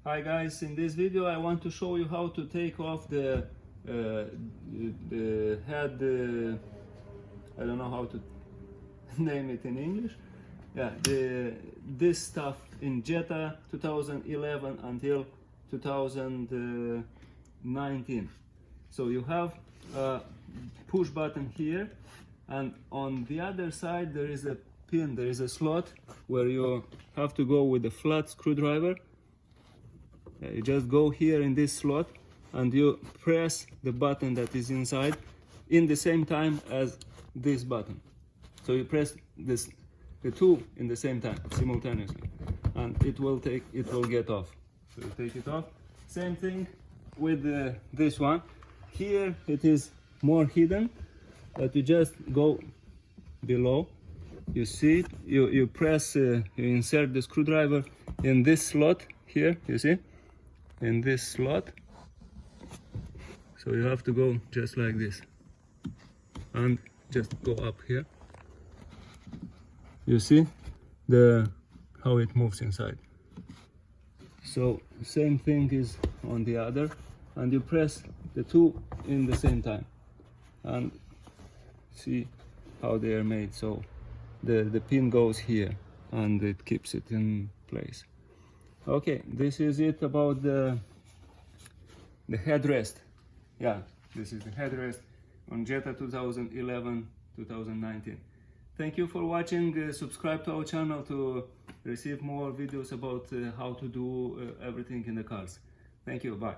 Hi guys, in this video I want to show you how to take off the head, I don't know how to name it in English. Yeah, this stuff in Jetta 2011 until 2019. So you have a push button here, and on the other side there is a pin, there is a slot where you have to go with a flat screwdriver. You just go here in this slot and you press the button that is inside in the same time as this button. So you press the two in the same time, simultaneously, and it will get off. So you take it off. Same thing with this one. Here it is more hidden, but you just go below. You see it, you press, you insert the screwdriver in this slot here, you see? In this slot. So you have to go just like this and just go up here. You see how it moves inside. So same thing is on the other, and you press the two in the same time and see how they are made. So the pin goes here and it keeps it in place. Okay, this is it about the headrest. Yeah, this is the headrest on Jetta 2011-2019. Thank you for watching. Subscribe to our channel to receive more videos about how to do everything in the cars. Thank you, bye.